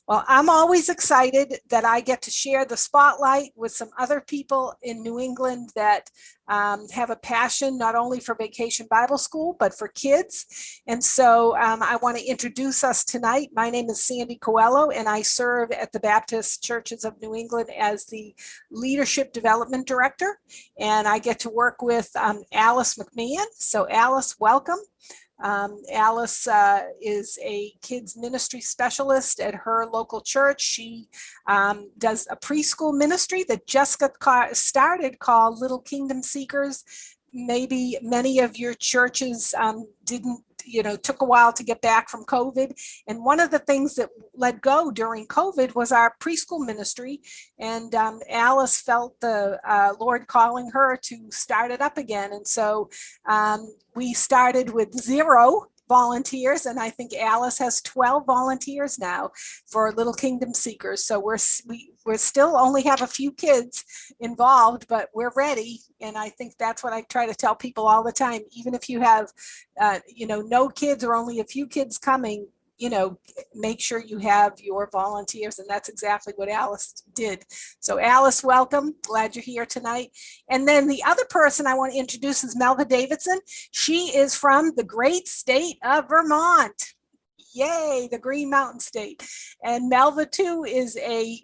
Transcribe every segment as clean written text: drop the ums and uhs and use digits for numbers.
Well, I'm always excited that I get to share the spotlight with some other people in New England that have a passion not only for Vacation Bible School, but for kids. And so I want to introduce us tonight. My name is Sandy Coelho, and I serve at the Baptist Churches of New England as the Leadership Development Director. And I get to work with Alice McMahon. So Alice, welcome. Alice is a kids ministry specialist at her local church. She does a preschool ministry that just got started called Little Kingdom Seekers. Maybe many of your churches took a while to get back from COVID. And one of the things that let go during COVID was our preschool ministry. And Alice felt the Lord calling her to start it up again. And so we started with 0 volunteers, and I think Alice has 12 volunteers now for Little Kingdom Seekers. So we're still only have a few kids involved, but we're ready. And I think that's what I try to tell people all the time. Even if you have, no kids or only a few kids coming, make sure you have your volunteers. And that's exactly what Alice did. So Alice, welcome. Glad you're here tonight. And then the other person I want to introduce is Melva Davidson. She is from the great state of Vermont. Yay, the Green Mountain State. And Melva, too, is a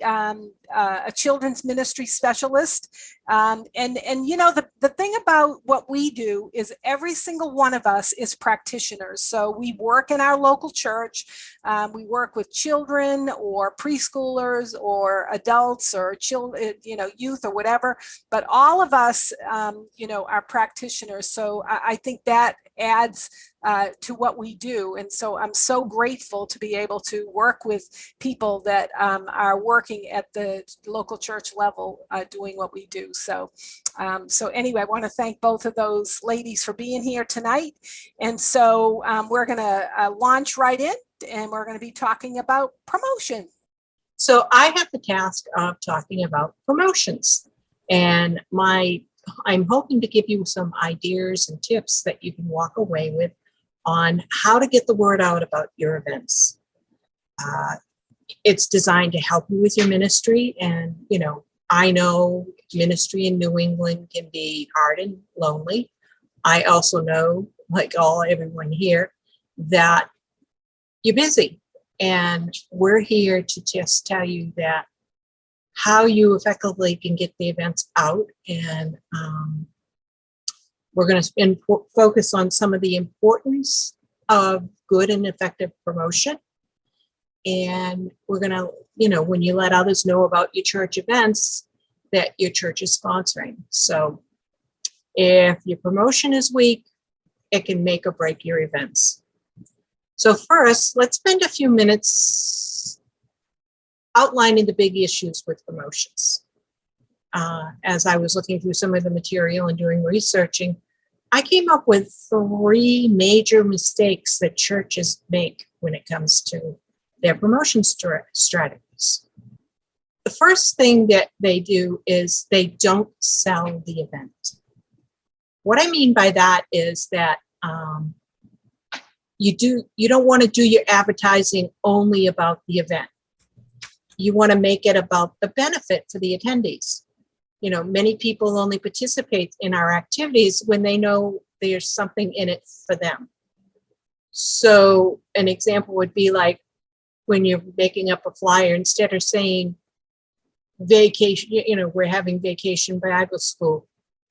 children's ministry specialist. The thing about what we do is every single one of us is practitioners. So we work in our local church. We work with children or preschoolers or adults or children, youth or whatever. But all of us, are practitioners. So I think that adds to what we do. And so I'm so grateful to be able to work with people that are working at the local church level doing what we do. So anyway, I want to thank both of those ladies for being here tonight. And so we're going to launch right in, and we're going to be talking about promotion. So I have the task of talking about promotions, and I'm hoping to give you some ideas and tips that you can walk away with on how to get the word out about your events. It's designed to help you with your ministry. And, I know ministry in New England can be hard and lonely. I also know, like everyone here, that you're busy. And we're here to just tell you that how you effectively can get the events out. And we're going to focus on some of the importance of good and effective promotion. And we're going to, when you let others know about your church events that your church is sponsoring. So if your promotion is weak, it can make or break your events. So first, let's spend a few minutes outlining the big issues with promotions. As I was looking through some of the material and doing researching, I came up with 3 major mistakes that churches make when it comes to their promotion strategies. The first thing that they do is they don't sell the event. What I mean by that is that you don't want to do your advertising only about the event. You want to make it about the benefit for the attendees. Many people only participate in our activities when they know there's something in it for them. So an example would be like when you're making up a flyer, instead of saying vacation, we're having Vacation Bible School,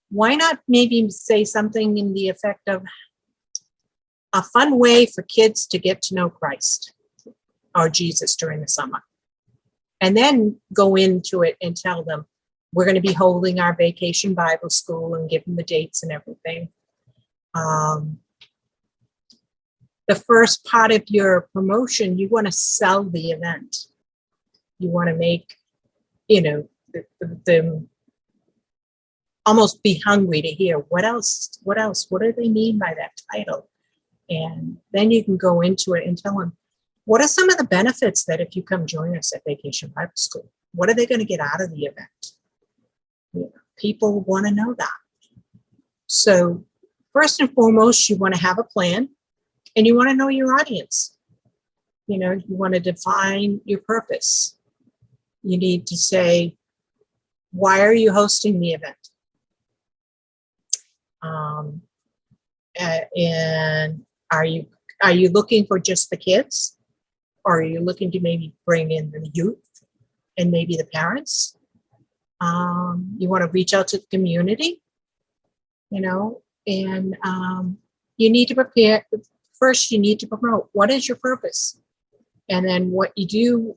why not maybe say something in the effect of a fun way for kids to get to know Christ or Jesus during the summer? And then go into it and tell them, we're going to be holding our Vacation Bible School, and give them the dates and everything. The first part of your promotion, you want to sell the event. You want to make, them almost be hungry to hear what else, what do they mean by that title? And then you can go into it and tell them, what are some of the benefits that if you come join us at Vacation Bible School, what are they going to get out of the event? People want to know that. So first and foremost, you want to have a plan, and you want to know your audience. You want to define your purpose. You need to say, why are you hosting the event? And are you looking for just the kids? Or are you looking to maybe bring in the youth and maybe the parents? You want to reach out to the community, and you need to prepare. First, you need to promote what is your purpose, and then what you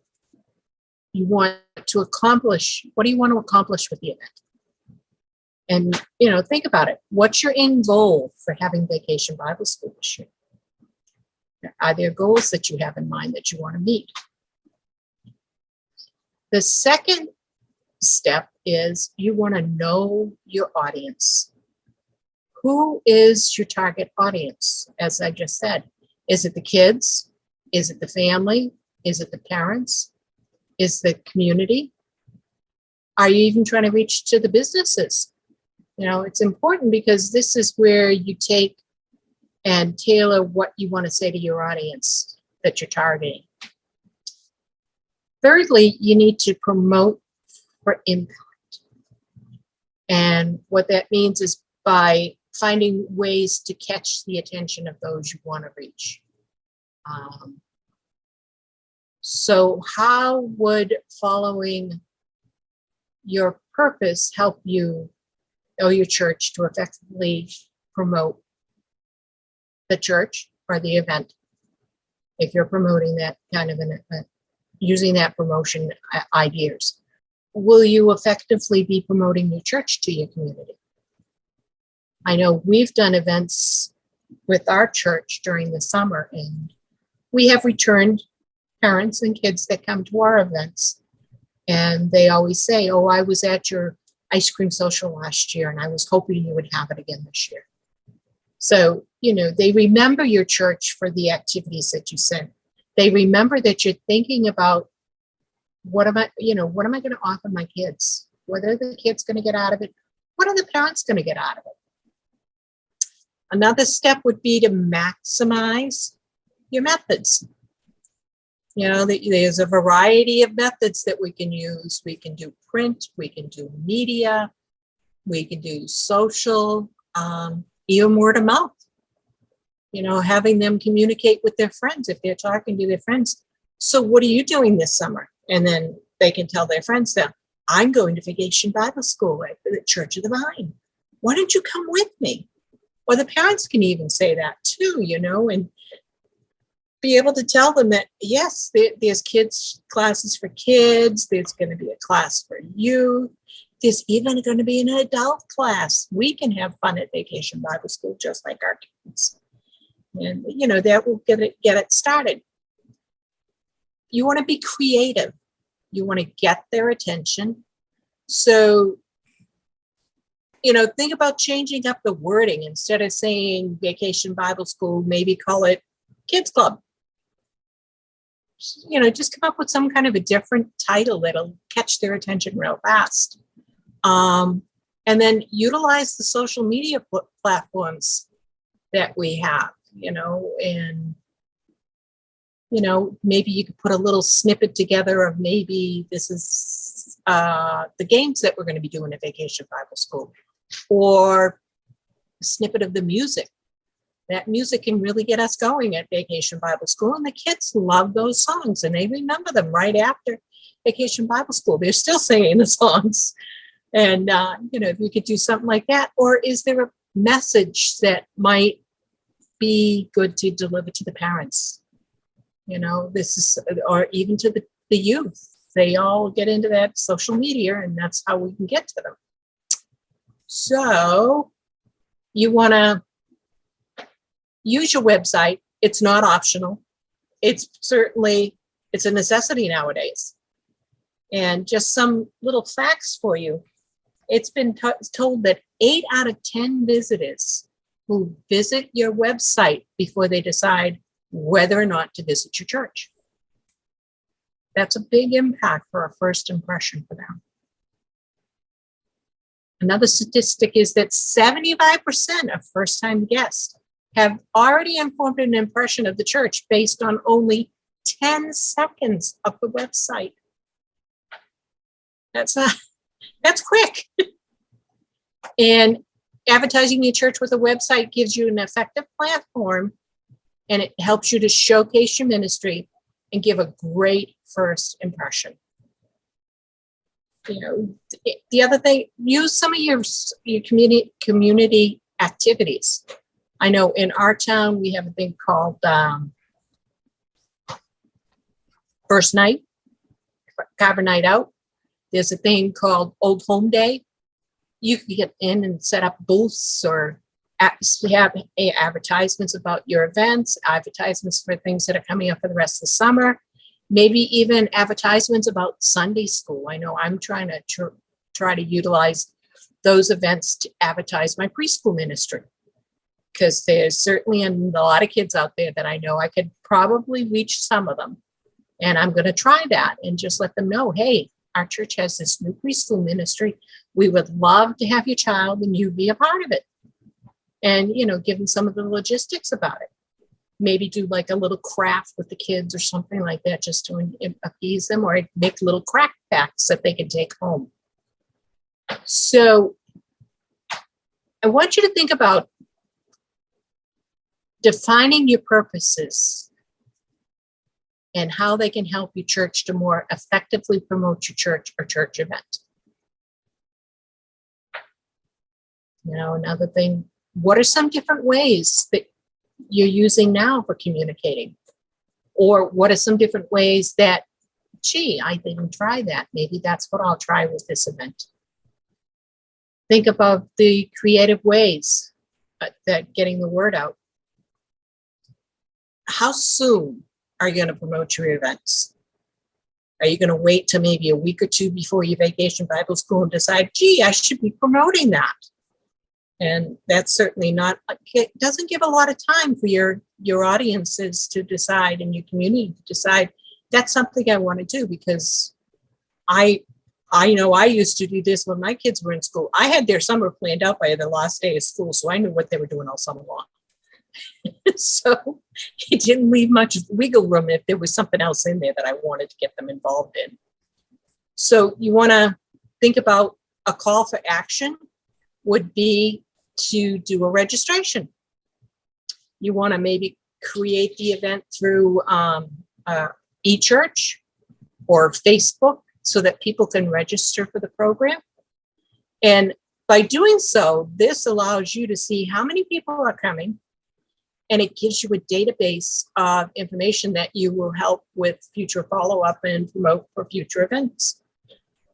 want to accomplish. What do you want to accomplish with the event? And think about it. What's your end goal for having Vacation Bible School this year? Are there goals that you have in mind that you want to meet? The second step is you want to know your audience. Who is your target audience? As I just said, is it the kids? Is it the family? Is it the parents? Is the community? Are you even trying to reach to the businesses? It's important because this is where you take and tailor what you want to say to your audience that you're targeting. Thirdly, you need to promote for impact. And what that means is by finding ways to catch the attention of those you want to reach. So how would following your purpose help you or your church to effectively promote the church or the event? If you're promoting that kind of an event, using that promotion ideas, will you effectively be promoting your church to your community? I know we've done events with our church during the summer, and we have returned parents and kids that come to our events, and they always say, "Oh, I was at your ice cream social last year, and I was hoping you would have it again this year." So, they remember your church for the activities that you send. They remember that you're thinking about what am I going to offer my kids? What are the kids going to get out of it? What are the parents going to get out of it? Another step would be to maximize your methods. There's a variety of methods that we can use. We can do print, we can do media, we can do social, even word of mouth. Having them communicate with their friends if they're talking to their friends. So what are you doing this summer? And then they can tell their friends that I'm going to Vacation Bible School at the Church of the Vine. Why don't you come with me? Or the parents can even say that too, and be able to tell them that, yes, there's kids classes for kids. There's going to be a class for youth. There's even going to be an adult class. We can have fun at Vacation Bible School just like our kids. And, that will get it started. You want to be creative. You want to get their attention. So, think about changing up the wording. Instead of saying Vacation Bible School, maybe call it Kids Club. Just come up with some kind of a different title that'll catch their attention real fast. And then utilize the social media platforms that we have, and, maybe you could put a little snippet together of maybe this is the games that we're going to be doing at Vacation Bible School, or a snippet of the music. That music can really get us going at Vacation Bible School, and the kids love those songs, and they remember them right after Vacation Bible School. They're still singing the songs. And, if we could do something like that. Or is there a message that might be good to deliver to the parents? This is, or even to the youth. They all get into that social media, and that's how we can get to them. So you want to use your website. It's not optional. It's a necessity nowadays. And just some little facts for you. It's been told that 8 out of 10 visitors who visit your website before they decide whether or not to visit your church. That's a big impact for a first impression for them. Another statistic is that 75% of first-time guests have already informed an impression of the church based on only 10 seconds of the website. That's quick. And advertising your church with a website gives you an effective platform, and it helps you to showcase your ministry and give a great first impression. You know, the other thing, use some of your community activities. I know in our town, we have a thing called First Night, Carver Night Out. There's a thing called Old Home Day. You can get in and set up booths or have advertisements about your events, advertisements for things that are coming up for the rest of the summer, maybe even advertisements about Sunday school. I know I'm trying to try to utilize those events to advertise my preschool ministry, because there's certainly a lot of kids out there that I know I could probably reach some of them. And I'm going to try that and just let them know, hey, our church has this new preschool ministry. We would love to have your child and you be a part of it. And, you know, give them some of the logistics about it. Maybe do like a little craft with the kids or something like that, just to appease them, or make little crack packs that they can take home. So I want you to think about defining your purposes and how they can help your church to more effectively promote your church or church event. You know, another thing, what are some different ways that you're using now for communicating? Or what are some different ways that, gee, I didn't try that. Maybe that's what I'll try with this event. Think about the creative ways that getting the word out. How soon are you going to promote your events? Are you going to wait till maybe a week or two before your vacation Bible school and decide, gee, I should be promoting that? And that's certainly not, it doesn't give a lot of time for your audiences to decide and your community to decide, that's something I want to do, because I know I used to do this when my kids were in school. I had their summer planned out by the last day of school, so I knew what they were doing all summer long. So it didn't leave much wiggle room if there was something else in there that I wanted to get them involved in. So you want to think about a call for action would be to do a registration. You want to maybe create the event through eChurch or Facebook so that people can register for the program. And by doing so, this allows you to see how many people are coming, and it gives you a database of information that you will help with future follow-up and promote for future events.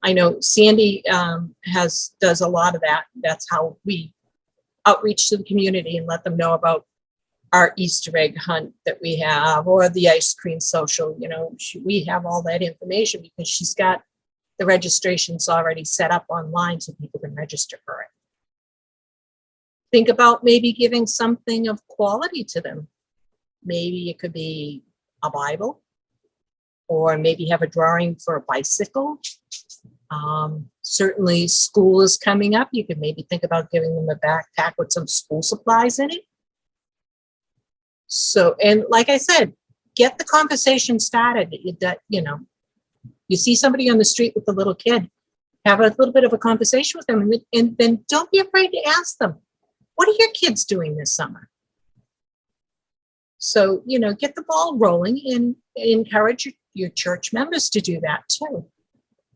I know Sandy does a lot of that. That's how we outreach to the community and let them know about our Easter egg hunt that we have, or the ice cream social. You know, we have all that information because she's got the registrations already set up online so people can register for it. Think about maybe giving something of quality to them. Maybe it could be a Bible, or maybe have a drawing for a bicycle. Certainly school is coming up. You could maybe think about giving them a backpack with some school supplies in it. So, and like I said, get the conversation started. You know, you see somebody on the street with a little kid, have a little bit of a conversation with them, and then don't be afraid to ask them, what are your kids doing this summer? So, you know, get the ball rolling and encourage your church members to do that too.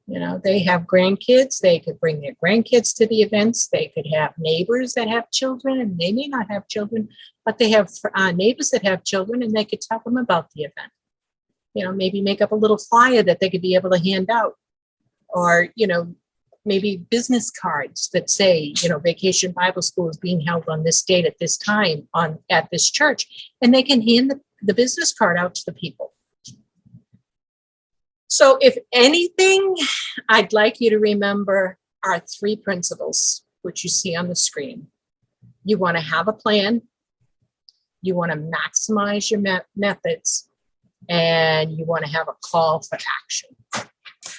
You know, they have grandkids. They could bring their grandkids to the events. They could have neighbors that have children, and they may not have children, but they have neighbors that have children, and they could tell them about the event. You know, maybe make up a little flyer that they could be able to hand out, or, you know, maybe business cards that say, you know, Vacation Bible School is being held on this date at this time at this church, and they can hand the business card out to the people. So if anything, I'd like you to remember our 3 principles, which you see on the screen. You want to have a plan, you want to maximize your methods, and you want to have a call for action.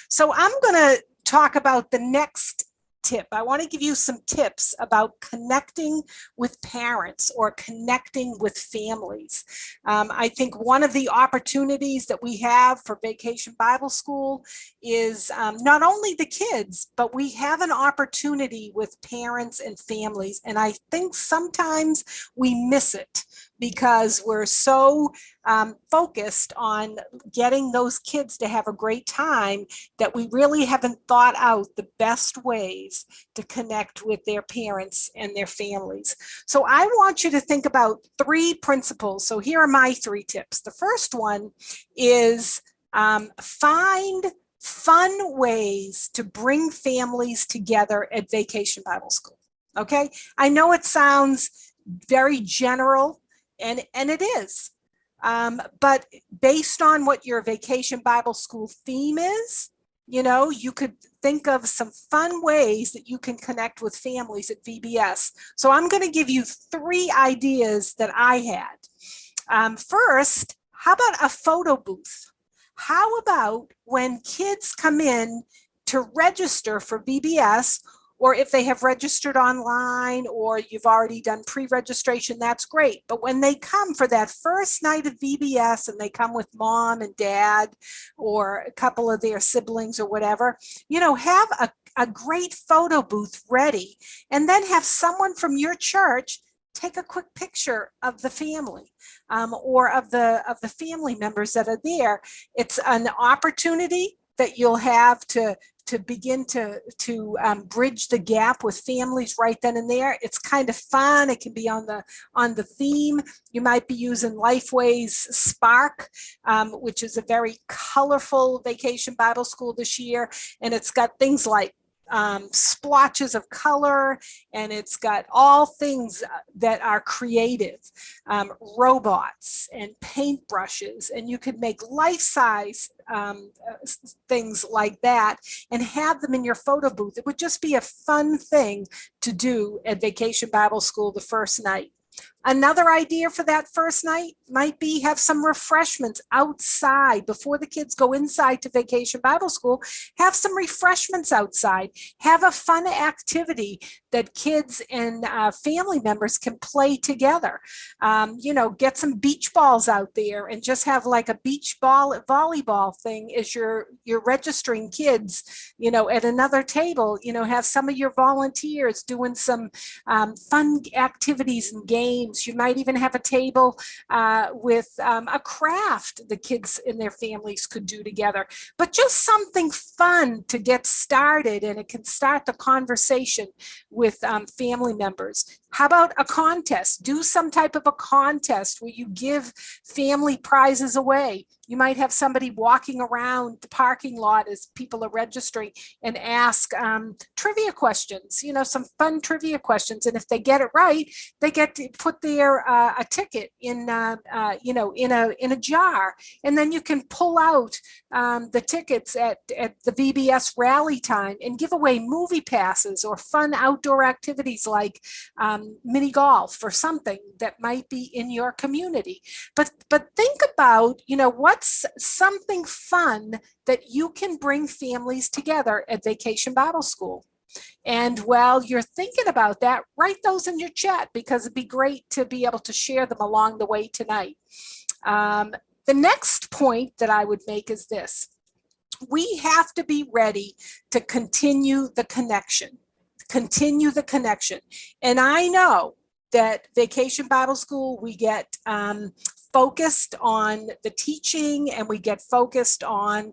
So I'm going to talk about the next tip. I want to give you some tips about connecting with parents or connecting with families. I think one of the opportunities that we have for Vacation Bible School is not only the kids, but we have an opportunity with parents and families. And I think sometimes we miss it because we're so focused on getting those kids to have a great time that we really haven't thought out the best ways to connect with their parents and their families. So I want you to think about 3 principles. So here are my 3 tips. The first one is find fun ways to bring families together at Vacation Bible School. Okay, I know it sounds very general, and it is. But based on what your Vacation Bible School theme is, you could think of some fun ways that you can connect with families at VBS. So I'm going to give you 3 ideas that I had. First, how about a photo booth? How about when kids come in to register for VBS, or if they have registered online or you've already done pre-registration, that's great. But when they come for that first night of VBS and they come with mom and dad or a couple of their siblings or whatever, have a great photo booth ready, and then have someone from your church take a quick picture of the family or of the family members that are there. It's an opportunity that you'll have to begin to bridge the gap with families right then and there. It's kind of fun. It can be on the theme. You might be using Lifeway's Spark, which is a very colorful Vacation Bible School this year, and it's got things like splotches of color, and it's got all things that are creative, robots and paintbrushes, and you could make life-size things like that and have them in your photo booth. It would just be a fun thing to do at Vacation Bible School the first night. Another idea for that first night might be have some refreshments outside before the kids go inside to Vacation Bible School. Have some refreshments outside. Have a fun activity that kids and family members can play together. Get some beach balls out there and just have like a beach ball volleyball thing as you're registering kids, at another table. Have some of your volunteers doing some fun activities and games. You might even have a table with a craft the kids and their families could do together, but just something fun to get started, and it can start the conversation with family members. How about a contest? Do some type of a contest where you give family prizes away. You might have somebody walking around the parking lot as people are registering and ask trivia questions, some fun trivia questions. And if they get it right, they get to put their a ticket in a jar, and then you can pull out the tickets at the VBS rally time and give away movie passes or fun outdoor activities like mini golf or something that might be in your community. But think about, what's something fun that you can bring families together at Vacation Bible School. And while you're thinking about that, write those in your chat, because it'd be great to be able to share them along the way tonight. The next point that I would make is this. We have to be ready to continue the connection. And I know that Vacation Bible School, we get focused on the teaching, and we get focused on,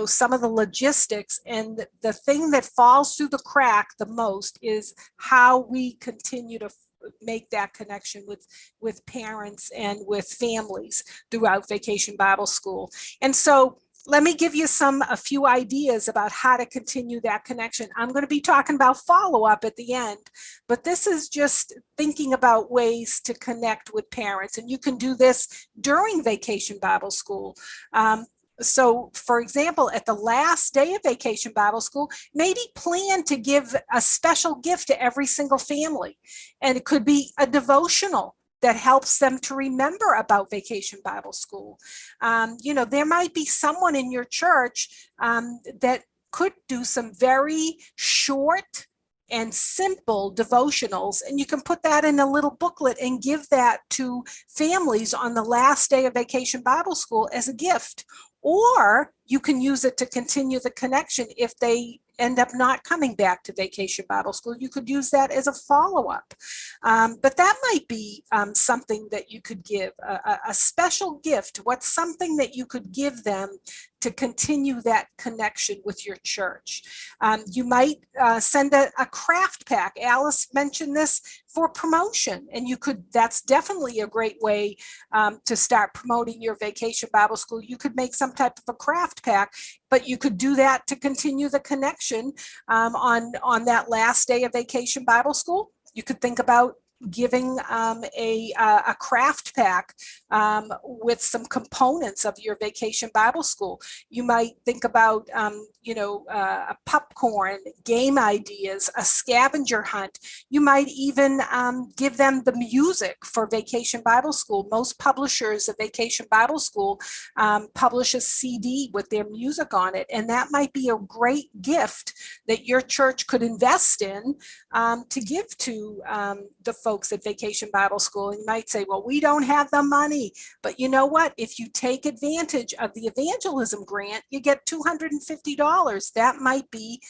some of the logistics. And the thing that falls through the crack the most is how we continue to make that connection with parents and with families throughout Vacation Bible School. And so let me give you a few ideas about how to continue that connection. I'm going to be talking about follow-up at the end, but this is just thinking about ways to connect with parents. And you can do this during Vacation Bible School. So, for example, at the last day of Vacation Bible School, maybe plan to give a special gift to every single family. And it could be a devotional that helps them to remember about Vacation Bible School. There might be someone in your church that could do some very short and simple devotionals, and you can put that in a little booklet and give that to families on the last day of Vacation Bible School as a gift. Or you can use it to continue the connection if they end up not coming back to Vacation Bible School. You could use that as a follow-up. But that might be something that you could give, a special gift. What's something that you could give them to continue that connection with your church? You might send a craft pack. Alice mentioned this for promotion, and you could, that's definitely a great way to start promoting your Vacation Bible School. You could make some type of a craft pack, but you could do that to continue the connection on that last day of Vacation Bible School. You could think about giving a craft pack with some components of your Vacation Bible School. You might think about, a popcorn, game ideas, a scavenger hunt. You might even give them the music for Vacation Bible School. Most publishers of Vacation Bible School publish a CD with their music on it, and that might be a great gift that your church could invest in to give to the folks at Vacation Bible School. And you might say, well, we don't have the money, but you know what? If you take advantage of the evangelism grant, you get $250. That might be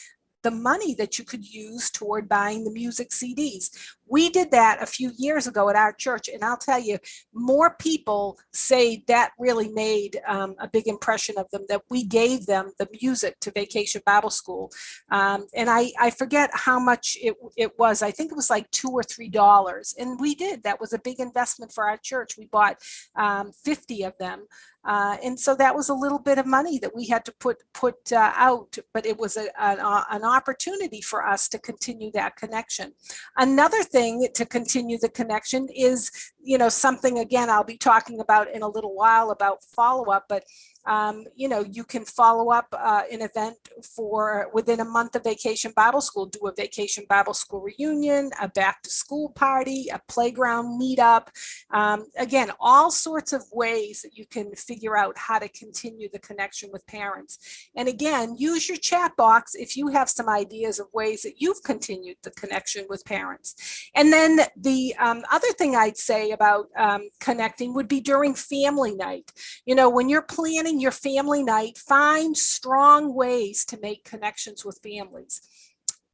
the money that you could use toward buying the music CDs. We did that a few years ago at our church, and I'll tell you, more people say that really made a big impression of them, that we gave them the music to Vacation Bible School. And I forget how much it was. I think it was like $2 or $3. And we did. That was a big investment for our church. We bought 50 of them. And so that was a little bit of money that we had to put out, but it was an opportunity for us to continue that connection. Another thing to continue the connection is, something, again, I'll be talking about in a little while about follow-up, but you can follow up an event for within a month of Vacation Bible School, do a Vacation Bible School reunion, a back to school party, a playground meetup. Again, all sorts of ways that you can figure out how to continue the connection with parents. And again, use your chat box if you have some ideas of ways that you've continued the connection with parents. And then the other thing I'd say about connecting would be during family night. When you're planning your family night, find strong ways to make connections with families.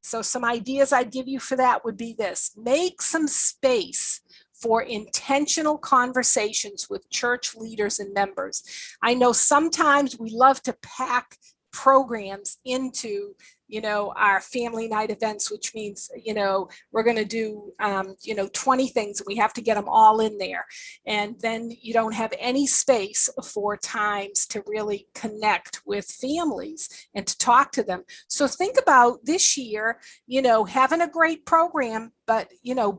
So some ideas I'd give you for that would be this: make some space for intentional conversations with church leaders and members. I know sometimes we love to pack programs into our family night events, which means, we're going to do, 20 things, and we have to get them all in there. And then you don't have any space for times to really connect with families and to talk to them. So think about this year, having a great program, but,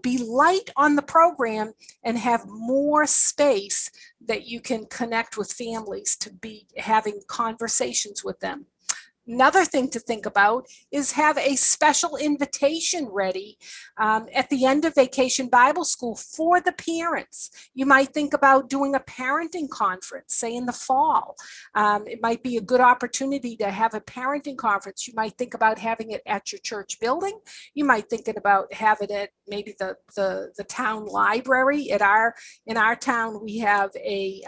be light on the program and have more space that you can connect with families to be having conversations with them. Another thing to think about is have a special invitation ready at the end of Vacation Bible School for the parents. You might think about doing a parenting conference, say in the fall. It might be a good opportunity to have a parenting conference. You might think about having it at your church building. You might think about having it at maybe the town library. In our town, we have a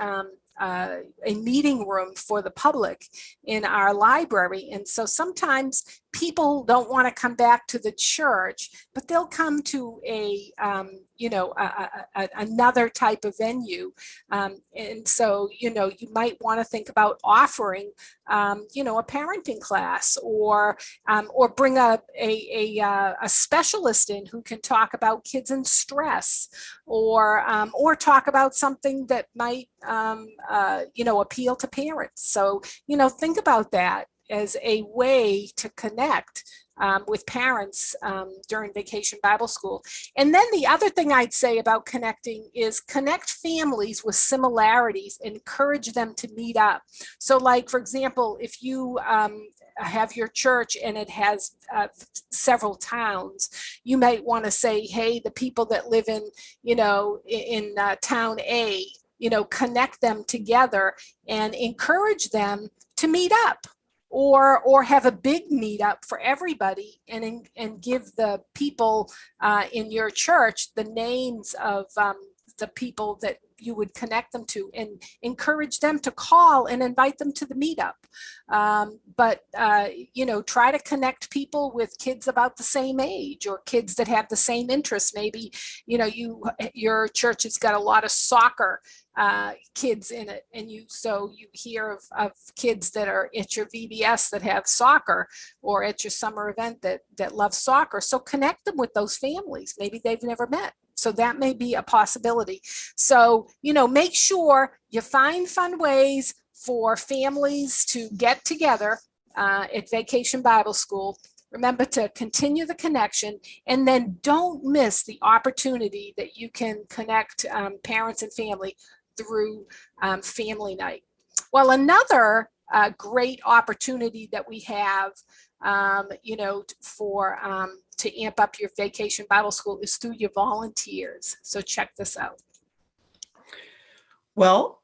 meeting room for the public in our library. And so sometimes people don't want to come back to the church, but they'll come to another type of venue. And so, you might want to think about offering, a parenting class, or bring up a specialist in who can talk about kids and stress, or talk about something that might, appeal to parents. So, think about that as a way to connect with parents during Vacation Bible School. And then the other thing I'd say about connecting is connect families with similarities, encourage them to meet up. So like, for example, if you have your church and it has several towns, you might want to say, hey, the people that live in town A, connect them together and encourage them to meet up. or have a big meetup for everybody and give the people in your church the names of the people that you would connect them to, and encourage them to call and invite them to the meetup. But try to connect people with kids about the same age, or kids that have the same interests. Maybe, your church has got a lot of soccer kids in it, and you hear of kids that are at your VBS that have soccer, or at your summer event that love soccer. So connect them with those families. Maybe they've never met. So that may be a possibility. So, make sure you find fun ways for families to get together at Vacation Bible School. Remember to continue the connection, and then don't miss the opportunity that you can connect parents and family through family night. Well, another great opportunity that we have, to amp up your Vacation Bible School is through your volunteers. So check this out. Well,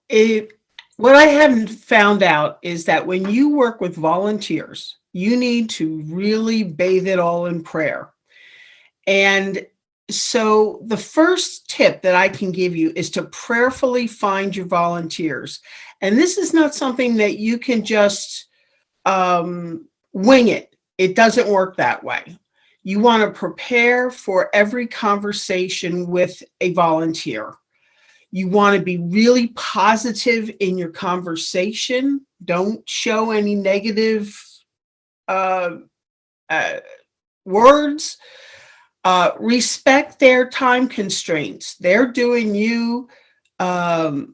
what I haven't found out is that when you work with volunteers, you need to really bathe it all in prayer. And so the first tip that I can give you is to prayerfully find your volunteers. And this is not something that you can just wing it. It doesn't work that way. You want to prepare for every conversation with a volunteer. You want to be really positive in your conversation. Don't show any negative words. Respect their time constraints. They're doing you a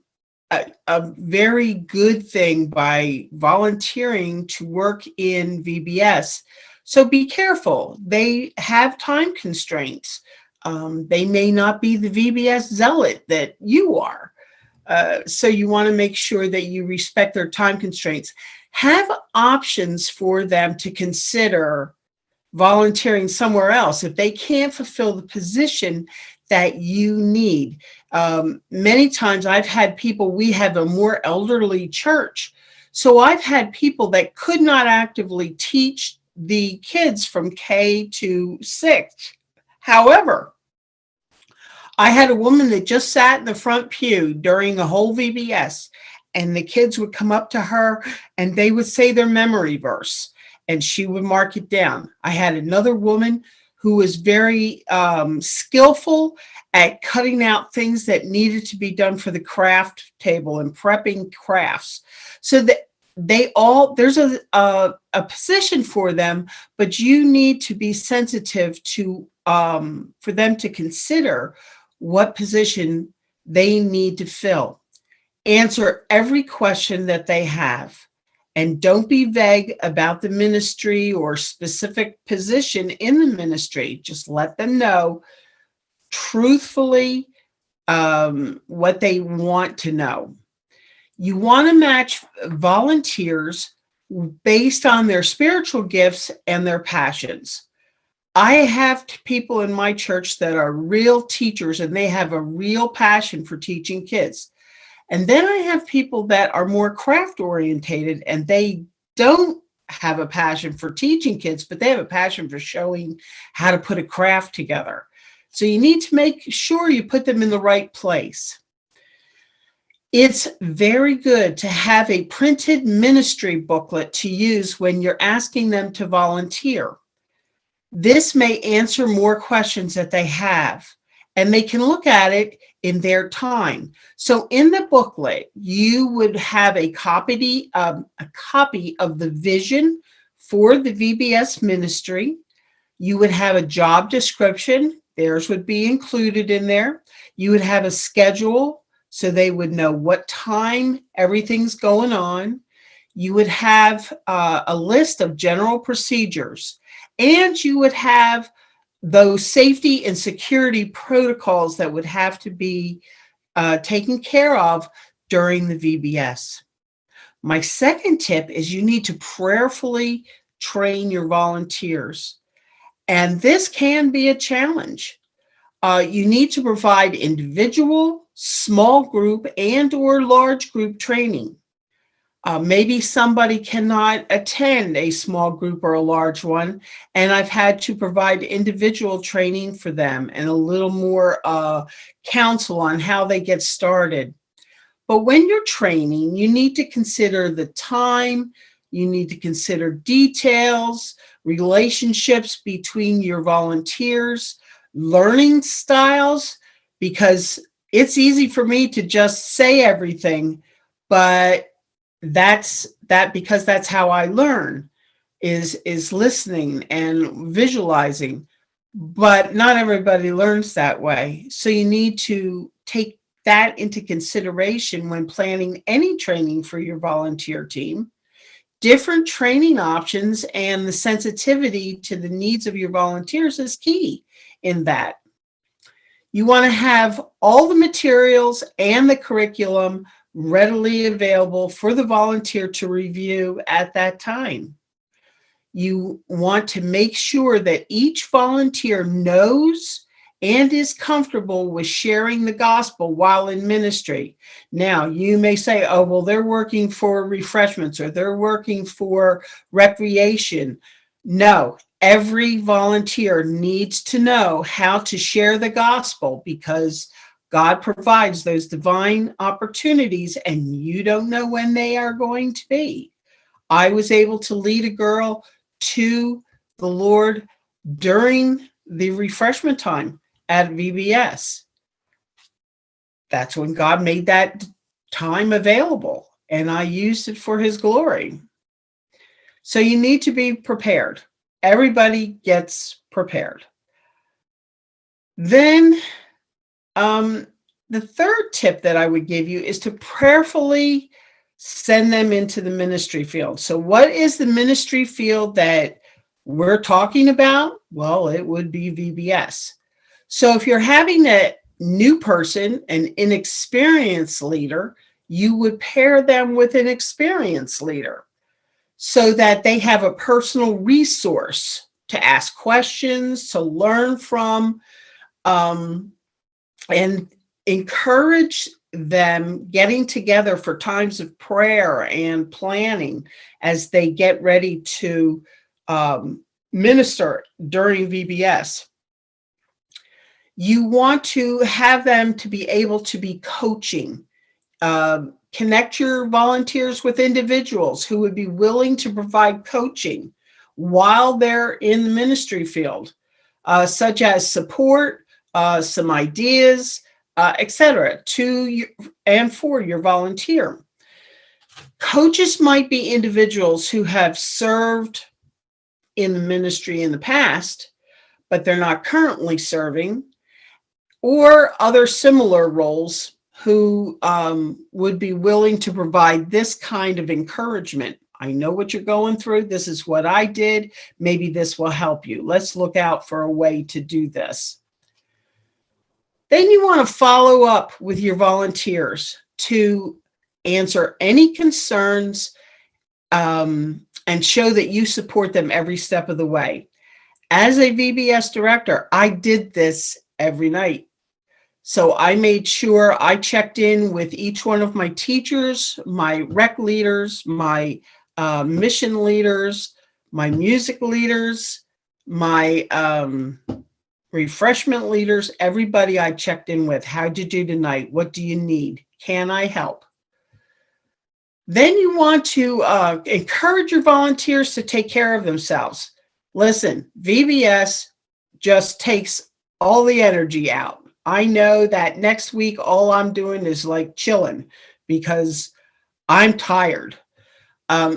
very good thing by volunteering to work in VBS. So be careful. They have time constraints. They may not be the VBS zealot that you are. So you want to make sure that you respect their time constraints. Have options for them to consider volunteering somewhere else if they can't fulfill the position that you need. Many times I've had people, we have a more elderly church. So I've had people that could not actively teach the kids from K to 6. However, I had a woman that just sat in the front pew during the whole VBS, and the kids would come up to her and they would say their memory verse, and she would mark it down. I had another woman who was very skillful at cutting out things that needed to be done for the craft table and prepping crafts. So that there's a position for them, but you need to be sensitive to for them to consider what position they need to fill. Answer every question that they have, and don't be vague about the ministry or specific position in the ministry. Just let them know truthfully what they want to know. You want to match volunteers based on their spiritual gifts and their passions. I have people in my church that are real teachers, and they have a real passion for teaching kids. And then I have people that are more craft orientated, and they don't have a passion for teaching kids, but they have a passion for showing how to put a craft together. So you need to make sure you put them in the right place. It's very good to have a printed ministry booklet to use when you're asking them to volunteer. This may answer more questions that they have, and they can look at it in their time. So in the booklet, you would have a copy of the vision for the VBS ministry. You would have a job description. Theirs would be included in there. You would have a schedule, so they would know what time everything's going on. You would have a list of general procedures, and you would have those safety and security protocols that would have to be taken care of during the VBS. My second tip is you need to prayerfully train your volunteers, and this can be a challenge. You need to provide individual, small group, and or large group training. Maybe somebody cannot attend a small group or a large one, and I've had to provide individual training for them and a little more counsel on how they get started. But when you're training, you need to consider the time, you need to consider details, relationships between your volunteers, learning styles, because it's easy for me to just say everything, but because that's how I learn, is listening and visualizing. But not everybody learns that way. So you need to take that into consideration when planning any training for your volunteer team. Different training options and the sensitivity to the needs of your volunteers is key in that. You want to have all the materials and the curriculum readily available for the volunteer to review at that time. You want to make sure that each volunteer knows and is comfortable with sharing the gospel while in ministry. Now, you may say, oh, well, they're working for refreshments or they're working for recreation. No, every volunteer needs to know how to share the gospel, because God provides those divine opportunities and you don't know when they are going to be. I was able to lead a girl to the Lord during the refreshment time at VBS. That's when God made that time available, and I used it for His glory. So you need to be prepared. Everybody gets prepared. Then the third tip that I would give you is to prayerfully send them into the ministry field. So what is the ministry field that we're talking about? Well, it would be VBS. So if you're having a new person, an inexperienced leader, you would pair them with an experienced leader so that they have a personal resource to ask questions, to learn from, and encourage them getting together for times of prayer and planning as they get ready to minister during VBS. You want to have them to be able to be coaching. Connect your volunteers with individuals who would be willing to provide coaching while they're in the ministry field, such as support, some ideas, etc., to and for your volunteer. Coaches might be individuals who have served in the ministry in the past, but they're not currently serving, or other similar roles who would be willing to provide this kind of encouragement. I know what you're going through. This is what I did. Maybe this will help you. Let's look out for a way to do this. Then you want to follow up with your volunteers to answer any concerns and show that you support them every step of the way. As a VBS director, I did this every night. So I made sure I checked in with each one of my teachers, my rec leaders, my mission leaders, my music leaders, my refreshment leaders, everybody I checked in with. How'd you do tonight? What do you need? Can I help? Then you want to encourage your volunteers to take care of themselves. Listen, VBS just takes all the energy out. I know that next week, all I'm doing is like chilling because I'm tired.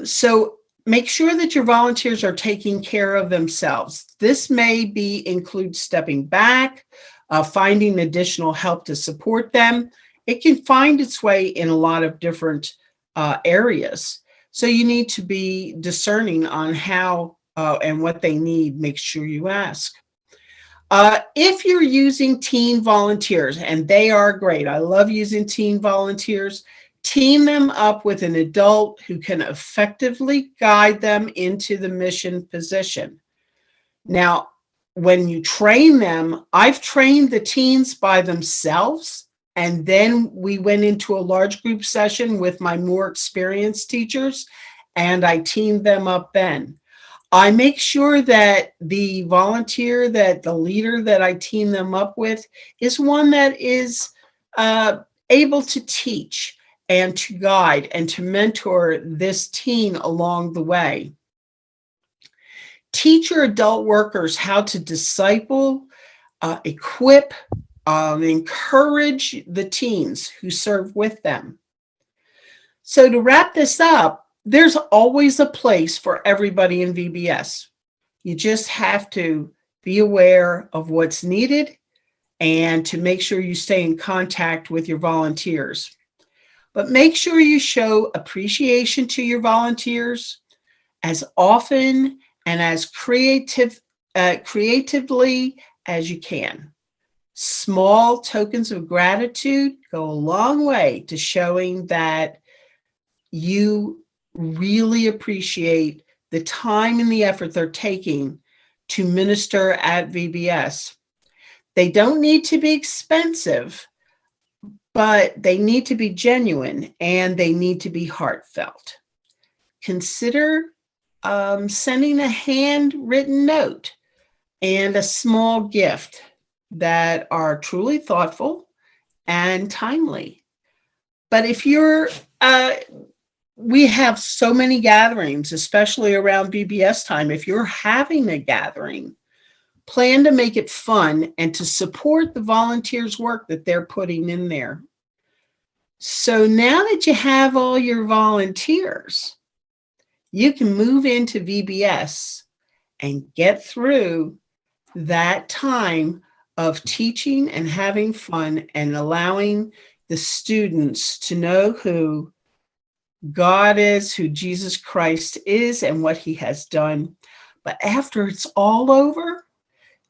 So make sure that your volunteers are taking care of themselves. This may include stepping back, finding additional help to support them. It can find its way in a lot of different areas. So you need to be discerning on how and what they need. Make sure you ask. If you're using teen volunteers, and they are great, I love using teen volunteers, team them up with an adult who can effectively guide them into the mission position. Now, when you train them, I've trained the teens by themselves And then we went into a large group session with my more experienced teachers, and I teamed them up then. I make sure that the volunteer, that the leader that I team them up with is one that is able to teach and to guide and to mentor this teen along the way. Teach your adult workers how to disciple, equip, encourage the teens who serve with them. So to wrap this up, there's always a place for everybody in VBS. You just have to be aware of what's needed and to make sure you stay in contact with your volunteers. But make sure you show appreciation to your volunteers as often and as creatively as you can. Small tokens of gratitude go a long way to showing that you really appreciate the time and the effort they're taking to minister at VBS. They don't need to be expensive, but they need to be genuine and they need to be heartfelt. Consider sending a handwritten note and a small gift that are truly thoughtful and timely. But if you're we have so many gatherings, especially around VBS time. If you're having a gathering, plan to make it fun and to support the volunteers' work that they're putting in there. So now that you have all your volunteers, you can move into VBS and get through that time of teaching and having fun and allowing the students to know who God is, who Jesus Christ is, and what he has done. But after it's all over,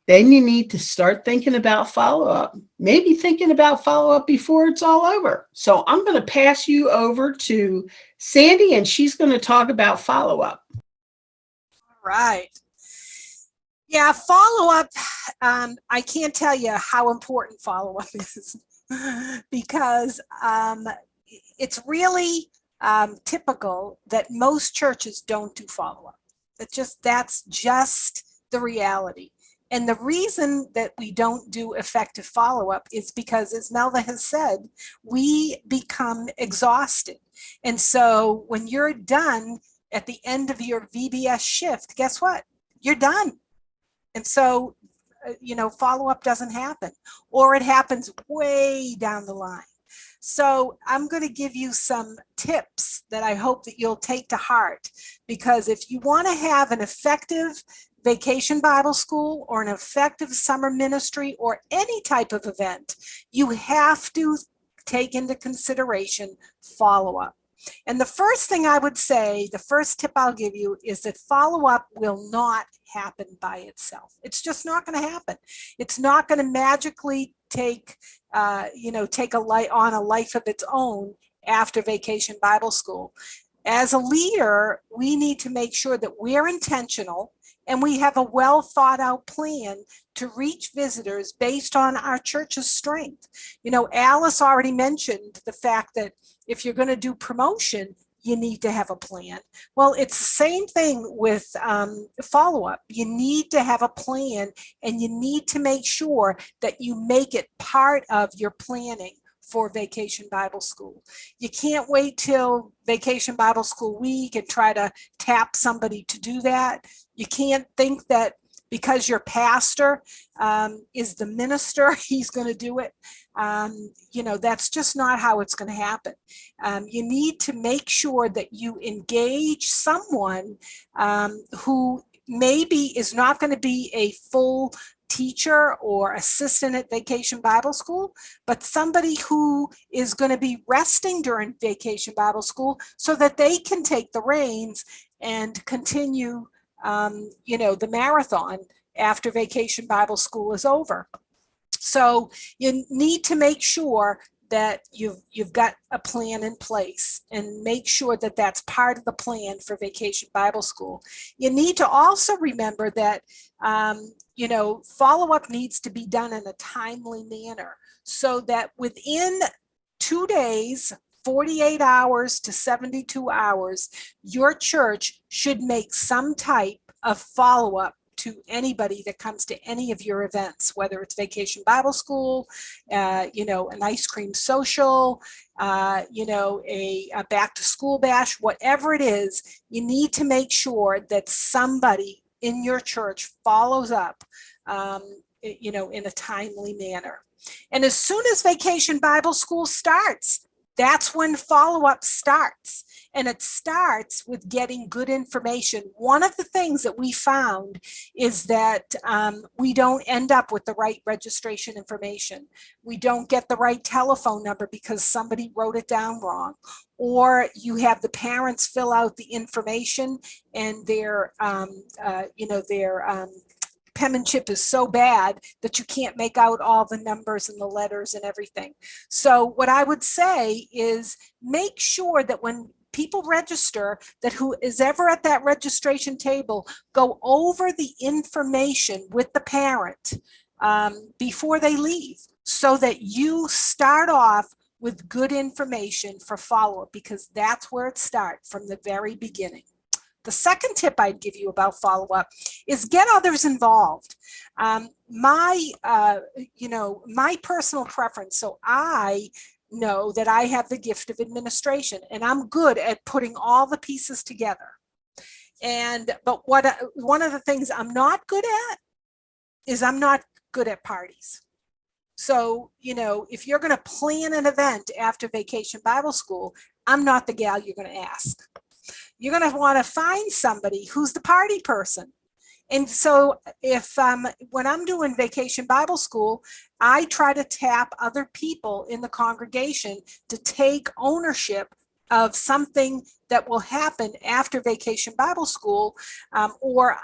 then you need to start thinking about follow-up, maybe thinking about follow-up before it's all over. So I'm going to pass you over to Sandy, and she's going to talk about follow-up. All right. Yeah, follow-up, I can't tell you how important follow-up is because it's really typical that most churches don't do follow-up. That's just the reality. And the reason that we don't do effective follow-up is because, as Melva has said, we become exhausted. And so when you're done at the end of your VBS shift, guess what? You're done. And so, follow-up doesn't happen, or it happens way down the line. So I'm going to give you some tips that I hope that you'll take to heart, because if you want to have an effective Vacation Bible School or an effective summer ministry or any type of event, you have to take into consideration follow-up. And the first thing I would say, the first tip I'll give you is that follow-up will not happen by itself. It's just not going to happen. It's not going to magically take on a life of its own after Vacation Bible School. As a leader, we need to make sure that we're intentional and we have a well thought out plan to reach visitors based on our church's strength. Alice already mentioned the fact that if you're going to do promotion, you need to have a plan. Well, it's the same thing with follow-up. You need to have a plan, and you need to make sure that you make it part of your planning for Vacation Bible School. You can't wait till Vacation Bible School week and try to tap somebody to do that. You can't think that because your pastor is the minister, he's going to do it. That's just not how it's going to happen. You need to make sure that you engage someone who maybe is not going to be a full teacher or assistant at Vacation Bible School, but somebody who is going to be resting during Vacation Bible School so that they can take the reins and continue the marathon after Vacation Bible School is over. So you need to make sure that you've got a plan in place, and make sure that that's part of the plan for Vacation Bible School. You need to also remember that follow-up needs to be done in a timely manner. so that within 2 days, 48 hours to 72 hours, your church should make some type of follow-up to anybody that comes to any of your events, whether it's Vacation Bible School, an ice cream social, a back to school bash, whatever it is. You need to make sure that somebody in your church follows up, in a timely manner. And as soon as Vacation Bible School starts, that's when follow-up starts. And it starts with getting good information. One of the things that we found is that we don't end up with the right registration information. We don't get the right telephone number because somebody wrote it down wrong. Or you have the parents fill out the information and their penmanship is so bad that you can't make out all the numbers and the letters and everything. So what I would say is make sure that when people register, that who is ever at that registration table, go over the information with the parent before they leave, so that you start off with good information for follow-up, because that's where it starts from the very beginning. The second tip I'd give you about follow-up is get others involved. My personal preference, so I know that I have the gift of administration and I'm good at putting all the pieces together. But one of the things I'm not good at is I'm not good at parties. So, if you're going to plan an event after Vacation Bible School, I'm not the gal you're going to ask. You're going to want to find somebody who's the party person. And so when I'm doing Vacation Bible School, I try to tap other people in the congregation to take ownership of something that will happen after Vacation Bible School or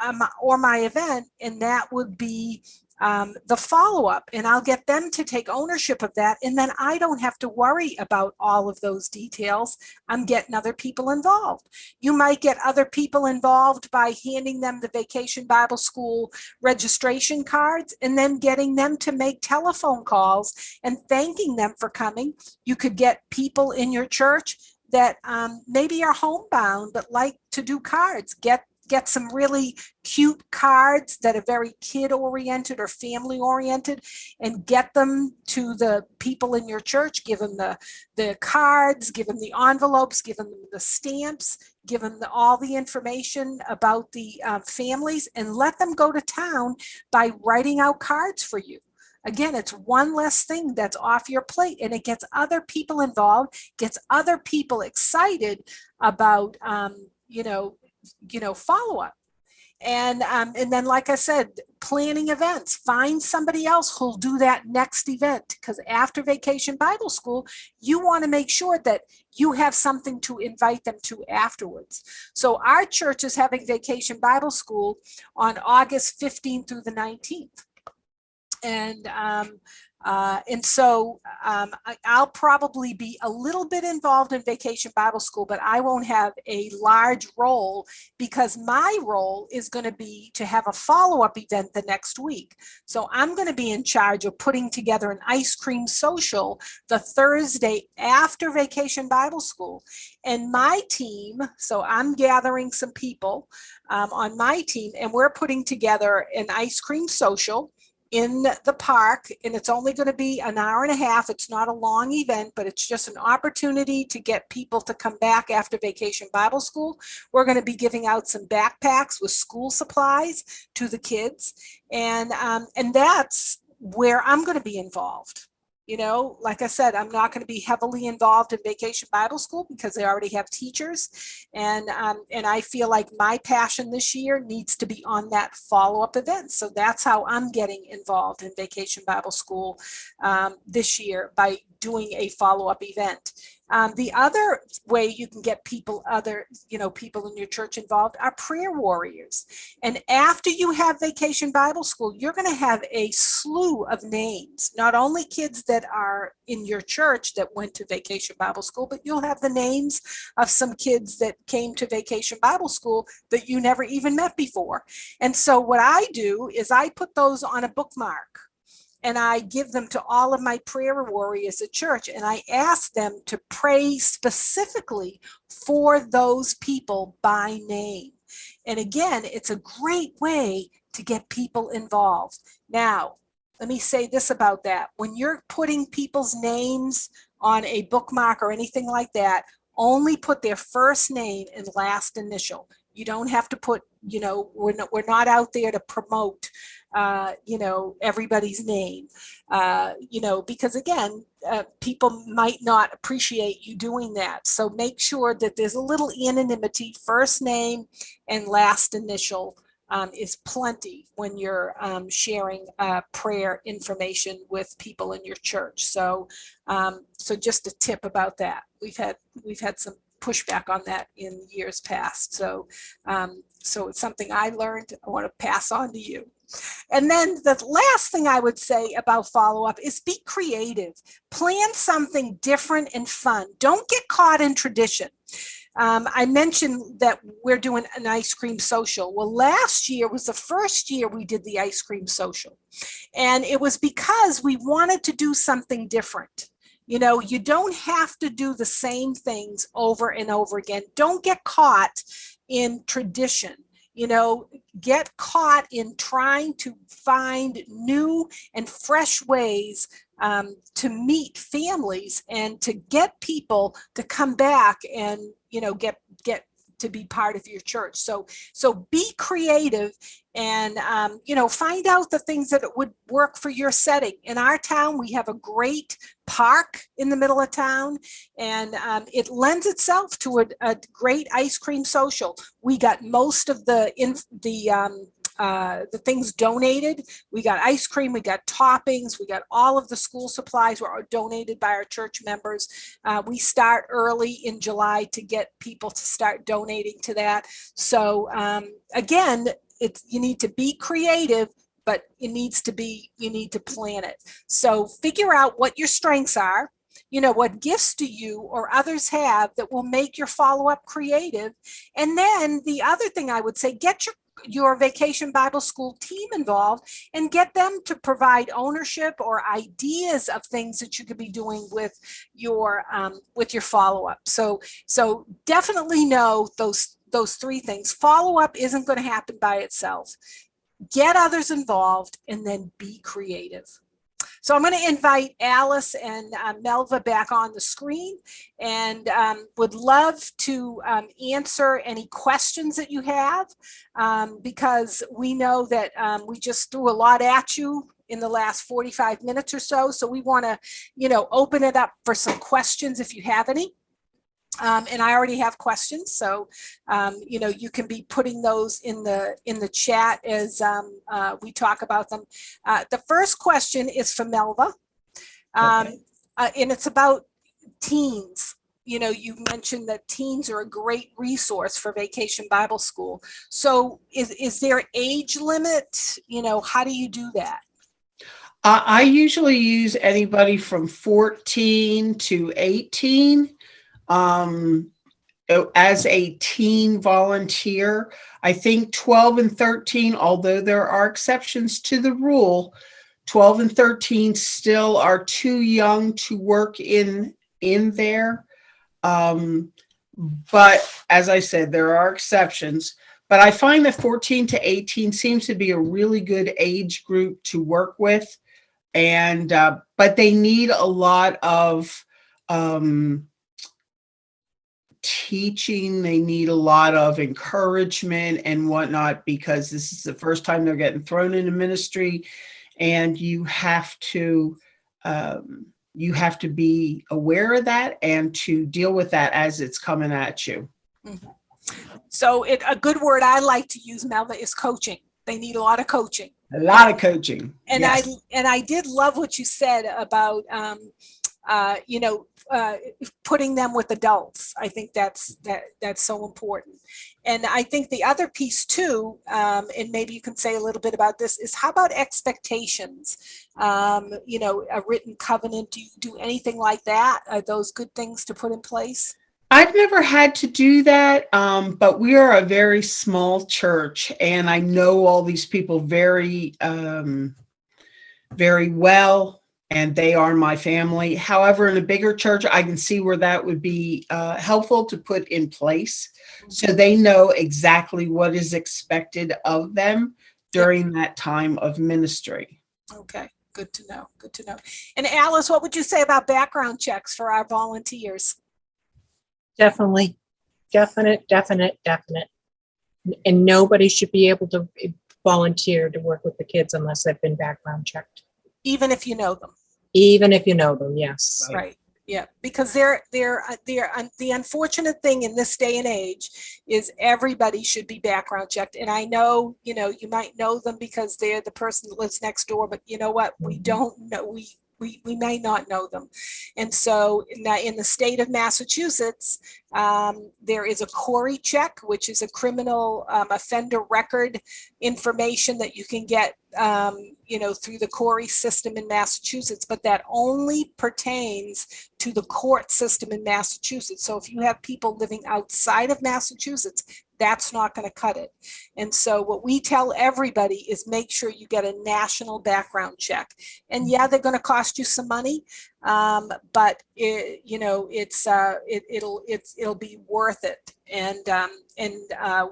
my event, and that would be the follow-up, and I'll get them to take ownership of that, and then I don't have to worry about all of those details. I'm getting other people involved. You might get other people involved by handing them the Vacation Bible School registration cards and then getting them to make telephone calls and thanking them for coming. You could get people in your church that maybe are homebound but like to do cards. Get some really cute cards that are very kid-oriented or family-oriented, and get them to the people in your church. Give them the cards, give them the envelopes, give them the stamps, give them all the information about the families, and let them go to town by writing out cards for you. Again, it's one less thing that's off your plate, and it gets other people involved, gets other people excited about, follow-up. And then, like I said, planning events. Find somebody else who'll do that next event, because after Vacation Bible School, you want to make sure that you have something to invite them to afterwards. So our church is having Vacation Bible School on August 15th through the 19th. And so I'll probably be a little bit involved in Vacation Bible School, but I won't have a large role, because my role is going to be to have a follow-up event the next week. So I'm going to be in charge of putting together an ice cream social the Thursday after Vacation Bible School. And my team, so I'm gathering some people on my team, and we're putting together an ice cream social in the park, and it's only going to be an hour and a half. It's not a long event, but it's just an opportunity to get people to come back after Vacation Bible School. We're going to be giving out some backpacks with school supplies to the kids, and that's where I'm going to be involved. Like I said, I'm not going to be heavily involved in Vacation Bible School because they already have teachers. And I feel like my passion this year needs to be on that follow-up event. So that's how I'm getting involved in Vacation Bible School this year, by doing a follow-up event. The other way you can get people in your church involved are prayer warriors. And after you have Vacation Bible School, you're going to have a slew of names, not only kids that are in your church that went to Vacation Bible School, but you'll have the names of some kids that came to Vacation Bible School that you never even met before. And so what I do is I put those on a bookmark. and I give them to all of my prayer warriors at church, and I ask them to pray specifically for those people by name. And again, it's a great way to get people involved. Now, let me say this about that. When you're putting people's names on a bookmark or anything like that, only put their first name and last initial. You don't have to put, we're not out there to promote, everybody's name, because again, people might not appreciate you doing that. So make sure that there's a little anonymity, first name and last initial is plenty when you're sharing prayer information with people in your church. So just a tip about that. We've had some pushback on that in years past. So it's something I learned. I want to pass on to you. And then the last thing I would say about follow-up is be creative. Plan something different and fun. Don't get caught in tradition. I mentioned that we're doing an ice cream social. Well, last year was the first year we did the ice cream social. And it was because we wanted to do something different. You don't have to do the same things over and over again. Don't get caught in tradition. Get caught in trying to find new and fresh ways to meet families and to get people to come back and, get to be part of your church. So be creative and, find out the things that would work for your setting. In our town, we have a great park in the middle of town, and it lends itself to a great ice cream social. We got most of the things donated. We got ice cream, we got toppings, we got all of the school supplies were donated by our church members. We start early in July to get people to start donating to that. So again, you need to be creative, but you need to plan it. So figure out what your strengths are, what gifts do you or others have that will make your follow-up creative. And then the other thing I would say, get your Vacation Bible School team involved and get them to provide ownership or ideas of things that you could be doing with your follow-up. So definitely know those three things. Follow-up isn't going to happen by itself. Get others involved and then be creative. So I'm going to invite Alice and Melva back on the screen, and would love to answer any questions that you have, because we know that we just threw a lot at you in the last 45 minutes or so. So we want to, open it up for some questions if you have any. And I already have questions, so you can be putting those in the chat as we talk about them. The first question is for Melva, and it's about teens. You mentioned that teens are a great resource for Vacation Bible School. So is there an age limit? How do you do that? I usually use anybody from 14 to 18. As a teen volunteer. I think 12 and 13, although there are exceptions to the rule, 12 and 13 still are too young to work in there. But as I said, there are exceptions. But I find that 14 to 18 seems to be a really good age group to work with. And but they need a lot of teaching. They need a lot of encouragement and whatnot, because this is the first time they're getting thrown into ministry, and you have to be aware of that and to deal with that as it's coming at you. Mm-hmm. So a good word I like to use, Melva, is coaching. They need a lot of coaching. A lot of coaching. And yes. I did love what you said about putting them with adults. I think that's so important. And I think the other piece too, and maybe you can say a little bit about this, is how about expectations? A written covenant. Do you do anything like that? Are those good things to put in place? I've never had to do that, but we are a very small church, and I know all these people very very well, and they are my family. However, in a bigger church, I can see where that would be helpful to put in place so they know exactly what is expected of them during that time of ministry. Okay, good to know. Good to know. And Alice, what would you say about background checks for our volunteers? Definitely. Definite. And nobody should be able to volunteer to work with the kids unless they've been background checked. Even if you know them. Even if you know them, yes. Right. Yeah, because the unfortunate thing in this day and age is everybody should be background checked. And I know, you might know them because they're the person that lives next door, but you know what? We don't know. We may not know them. And so in the state of Massachusetts, there is a Corey check, which is a criminal offender record information that you can get, through the Corey system in Massachusetts, but that only pertains to the court system in Massachusetts. So if you have people living outside of Massachusetts, that's not going to cut it. And so what we tell everybody is make sure you get a national background check. And yeah, they're going to cost you some money, but it'll be worth it. And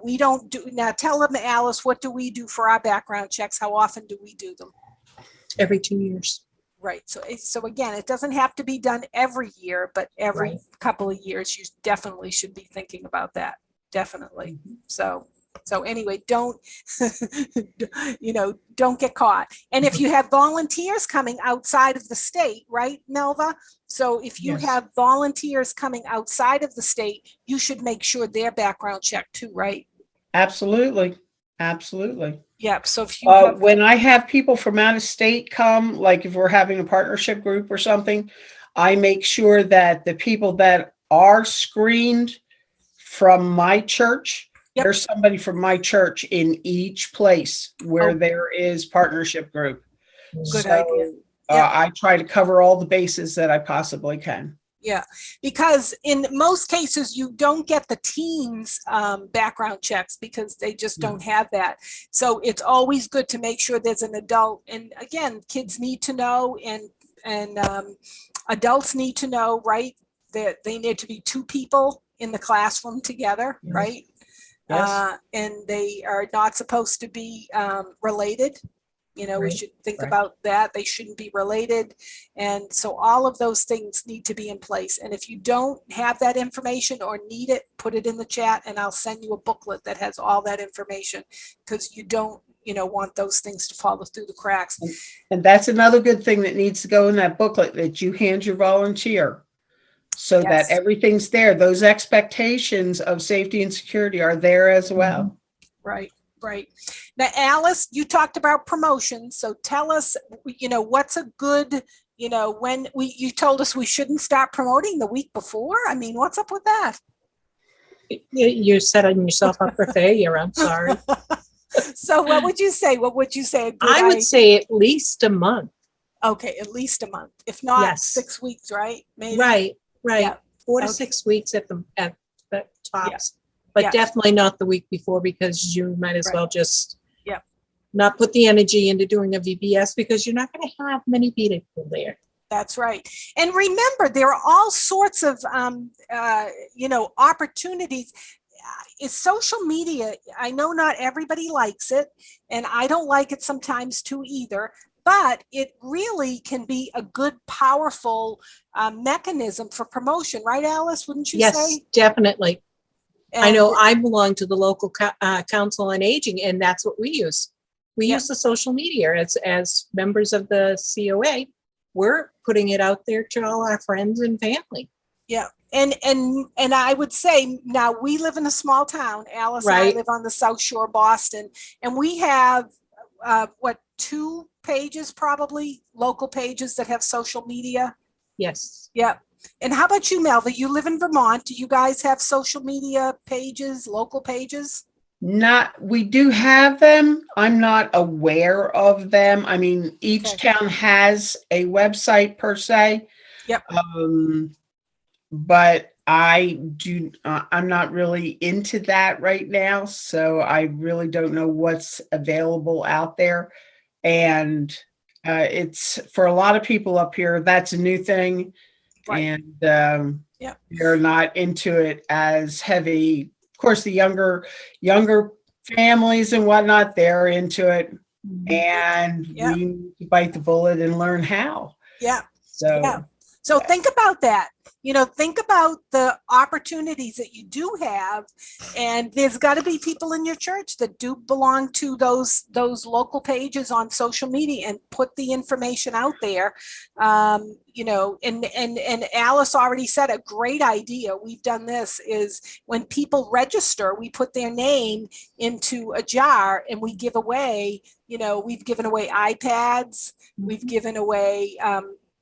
we don't do now. Tell them, Alice, what do we do for our background checks? How often do we do them? Every 2 years. Right. So again, it doesn't have to be done every year, but every couple of years, you definitely should be thinking about that. Definitely. So anyway, don't don't get caught. And if you have volunteers coming outside of the state, right, Melva? So if you have volunteers coming outside of the state, you should make sure their background check too, right? Absolutely. Yep. So if you have, when I have people from out of state come, like if we're having a partnership group or something, I make sure that the people that are screened from my church, there's somebody from my church in each place where there is partnership group. Good idea. I try to cover all the bases that I possibly can. Yeah, because in most cases, you don't get the teens background checks because they just don't have that. So it's always good to make sure there's an adult. And again, kids need to know and adults need to know, right, that they need to be two people in the classroom together, right? Yes. And they are not supposed to be related. We should think about that. They shouldn't be related. And so all of those things need to be in place. And if you don't have that information or need it, put it in the chat and I'll send you a booklet that has all that information, because you don't, want those things to fall through the cracks. And that's another good thing that needs to go in that booklet that you hand your volunteer. So that everything's there. Those expectations of safety and security are there as well. Right. Now, Alice, you talked about promotions. So tell us, what's a good, when you told us we shouldn't start promoting the week before. I mean, what's up with that? You're setting yourself up for failure. I'm sorry. So what would you say? I would say at least a month. Okay, at least a month. If not 6 weeks, right? Maybe. Right. Yeah. 4 to 6 weeks at the tops, but definitely not the week before, because you might as well just not put the energy into doing a VBS because you're not going to have many people there. That's right. And remember, there are all sorts of, opportunities. It's social media. I know not everybody likes it, and I don't like it sometimes too either. But it really can be a good, powerful mechanism for promotion, right, Alice? Wouldn't you say? Yes, definitely. And I know I belong to the local council on aging, and that's what we use. We use the social media as members of the COA. We're putting it out there to all our friends and family. Yeah. And I would say, now we live in a small town. Alice and I live on the South Shore of Boston, and we have 2 pages, probably local pages that have social media. Yes. Yeah. And how about you, Melva? You live in Vermont. Do you guys have social media pages, local pages? We do have them. I'm not aware of them. I mean, each town has a website per se. Yep. But I'm not really into that right now. So I really don't know what's available out there. And It's for a lot of people up here, that's a new thing. Right. And Yeah. they're not into it as heavy. Of course, the younger families and whatnot, they're into it. And Yeah. we need to bite the bullet and learn how. Yeah. So, Yeah. So think about that. Think about the opportunities that you do have, and there's got to be people in your church that do belong to those local pages on social media, and put the information out there. And Alice already said a great idea. We've done this is when people register, we put their name into a jar and we give away. We've given away iPads, we've given away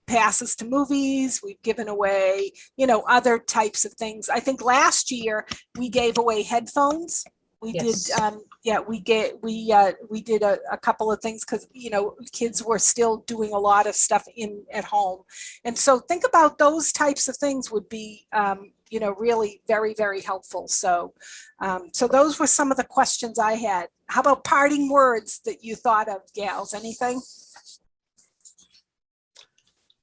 passes to movies, we've given away other types of things. I think last year we gave away headphones. We Yes. did we did a couple of things because kids were still doing a lot of stuff at home. And so think about those types of things would be really very, very helpful. So those were some of the questions I had. How about parting words that you thought of, gals? Anything?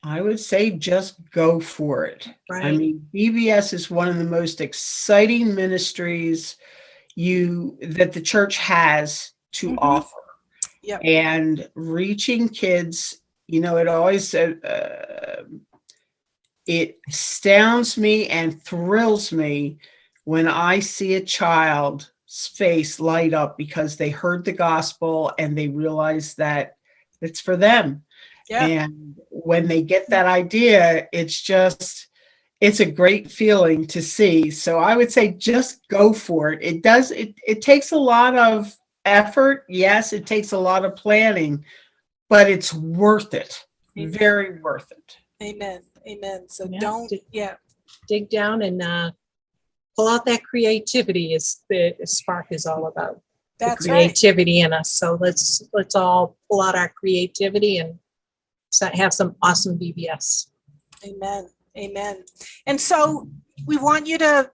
I would say just go for it. Right. I mean, VBS is one of the most exciting ministries that the church has to offer. Yep. And reaching kids, it always it astounds me and thrills me when I see a child's face light up because they heard the gospel and they realize that it's for them. Yeah. And when they get that idea, it's a great feeling to see. So I would say just go for it. It takes a lot of effort. Yes, it takes a lot of planning, but it's worth it. Amen. Very worth it. Amen. Amen. So Yeah. Dig down and pull out that creativity is the spark is all about. That's the right. creativity in us. So let's all pull out our creativity and have some awesome VBS. Amen. Amen. And so we want you to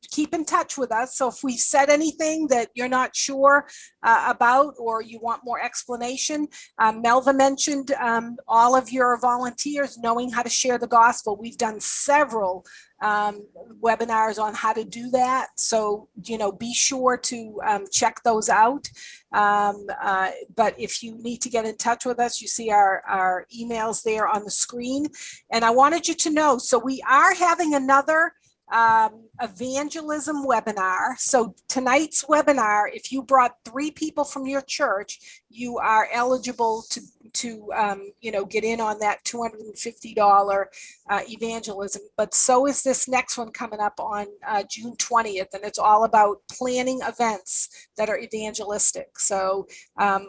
keep in touch with us. So if we said anything that you're not sure about, or you want more explanation, Melva mentioned all of your volunteers knowing how to share the gospel. We've done several webinars on how to do that. So, be sure to check those out. But if you need to get in touch with us, you see our emails there on the screen. And I wanted you to know, so we are having another evangelism webinar. So tonight's webinar, if you brought 3 people from your church, you are eligible to get in on that $250 evangelism. But so is this next one coming up on June 20th, and it's all about planning events that are evangelistic. So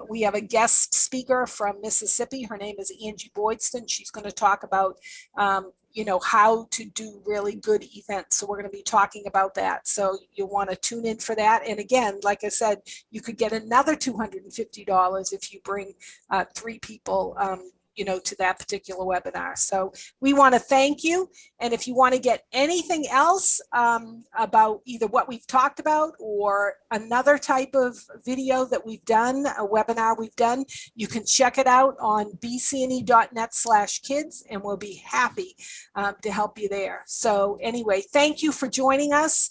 we have a guest speaker from Mississippi. Her name is Angie Boydston. She's going to talk about how to do really good events. So we're going to be talking about that. So you'll want to tune in for that. And again, like I said, you could get another $250 if you bring 3 people, to that particular webinar. So we want to thank you. And if you want to get anything else about either what we've talked about or another type of video that we've done, a webinar we've done, you can check it out on bcne.net/kids, and we'll be happy to help you there. So anyway, thank you for joining us.